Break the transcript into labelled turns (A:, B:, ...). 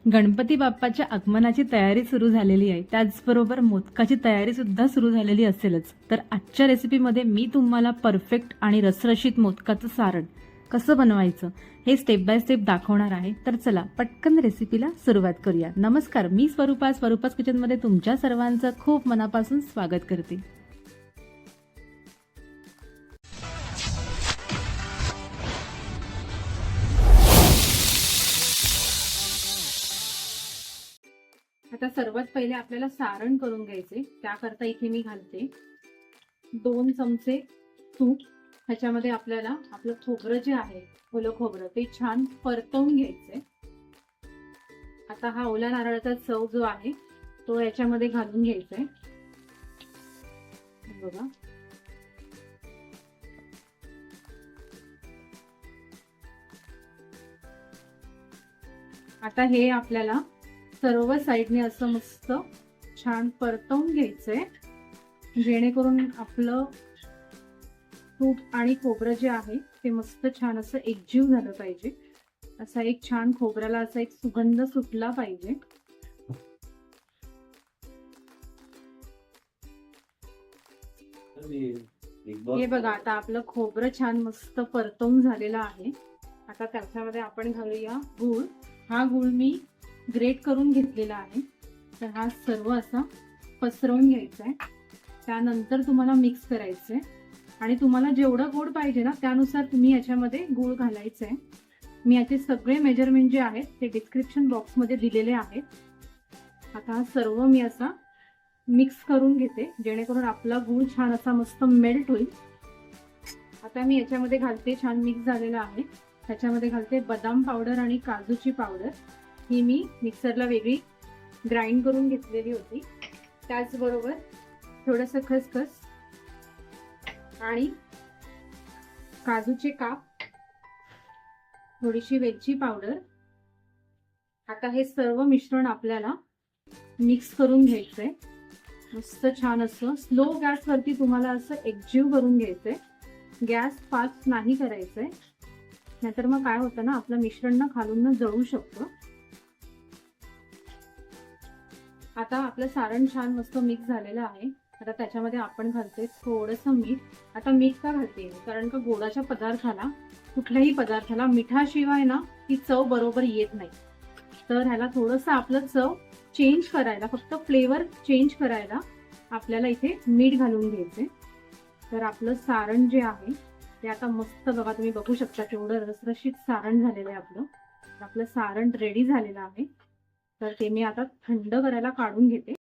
A: गणपती बाप्पाच्या आगमनाची तयारी सुरू झालेली आहे, त्याचबरोबर मोदकाची तयारी सुद्धा सुरू झालेली असेलच. तर आजच्या रेसिपीमध्ये मी तुम्हाला परफेक्ट आणि रसरशीत मोदकाचं सारण कसं बनवायचं हे स्टेप बाय स्टेप दाखवणार आहे. तर चला पटकन रेसिपीला सुरुवात करूया. नमस्कार, मी स्वरूपास किचनमध्ये तुमच्या सर्वांचं खूप मनापासून स्वागत करते. आता सर्वात पहिले आपल्याला सारण करून घ्यायचे. त्याकरता इथे मी घालते 2 चमचे तूप. ह्याच्यामध्ये आपल्याला आपलं खोबरं जे आहे, ओलं खोबरं, ते छान परतवून घ्यायचे. आता हा ओला नारळाचा चव जो आहे तो याच्यामध्ये घालून घ्यायचा आहे. बघा, आता हे आपल्याला सर्व साईडने असं मस्त छान परतवून घ्यायचंय, जेणेकरून आपलं तूप आणि खोबरं जे आहे ते मस्त छान असं एकजीव झालं पाहिजे. असा एक छान खोबऱ्याला असा एक सुगंध सुटला पाहिजे. हे बघा, आता आपलं खोबरं छान मस्त परतवून झालेलं आहे. आता त्याच्यामध्ये आपण घालूया गूळ. हा गूळ मी ग्रेट करून घेतलेला आहे. तर हा सर्व असा पसरवून घ्यायचा आहे. त्यानंतर तुम्हाला मिक्स करायचंय आणि तुम्हाला जेवढं गोड पाहिजे ना त्यानुसार तुम्ही याच्यामध्ये गूळ घालायचंय. मी याचे सगळे मेजरमेंट जे आहेत ते डिस्क्रिप्शन बॉक्समध्ये दिलेले आहेत. आता हा सर्व मी असा मिक्स करून घेते, जेणेकरून आपला गूळ छान असा मस्त मेल्ट होईल. आता मी याच्यामध्ये घालते, छान मिक्स झालेला आहे. त्याच्यामध्ये घालते बदाम पावडर आणि काजूची पावडर. ही मी मिक्सरला वेगळी ग्राइंड करून घेतलेली होती. त्याचबरोबर थोडंसं खसखस आणि काजूचे काप, थोडीशी वेलची पावडर. आता हे सर्व मिश्रण आपल्याला मिक्स करून घ्यायचंय. मस्त छान असं स्लो गॅसवरती तुम्हाला असं एकजीव करून घ्यायचंय. गॅस फास्ट नाही करायचंय, नाहीतर मग काय होतं ना, आपलं मिश्रण ना खालून ना जळू शकतं. आता आपलं सारण छान मस्त मिक्स झालेलं आहे. आता त्याच्यामध्ये आपण घालते थोडंसं मीठ. आता मीठ का घालते, कारण का गोडाच्या पदार्थाला, कुठल्याही पदार्थाला मिठाशिवाय ना ती चव बरोबर येत नाही. तर ह्याला थोडंसं आपलं चव चेंज करायला, फक्त फ्लेवर चेंज करायला आपल्याला इथे मीठ घालून घ्यायचे. तर आपलं सारण जे आहे ते आता मस्त, बघा तुम्ही बघू शकता केवढं रसरशीत सारण झालेलं आहे आपलं. आपलं सारण रेडी झालेलं आहे. तर ते मी आता थंड करायला काढून घेते.